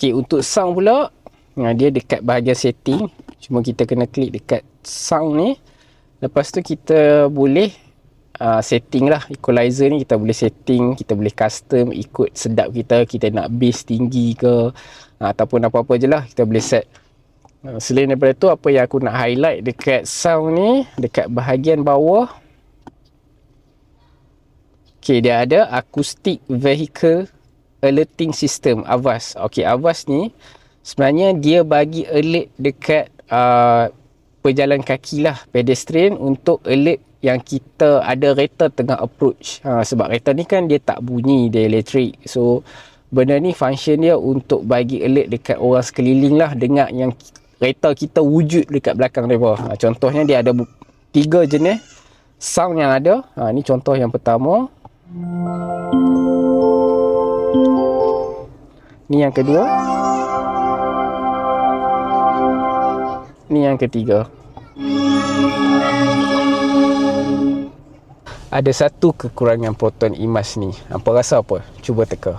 Okey, untuk sound pula, dia dekat bahagian setting. Cuma kita kena klik dekat sound ni. Lepas tu kita boleh setting lah. Equalizer ni kita boleh setting, kita boleh custom ikut sedap kita. Kita nak bass tinggi ke, ataupun apa-apa je lah kita boleh set. Selain daripada tu, apa yang aku nak highlight dekat sound ni, dekat bahagian bawah, okey, dia ada Acoustic Vehicle Alerting System, AVAS. Okey, AVAS ni sebenarnya dia bagi alert dekat pejalan kaki lah, pedestrian, untuk alert yang kita ada kereta tengah approach. Sebab kereta ni kan dia tak bunyi, dia elektrik. So benda ni function dia untuk bagi alert dekat orang sekeliling lah, dengar yang kereta kita wujud dekat belakang mereka. Contohnya dia ada 3 jenis sound yang ada. Ni contoh yang pertama. Ni yang kedua. Ni yang ketiga. Ada satu kekurangan Proton IMAX ni. Hampa rasa apa? Cuba teka.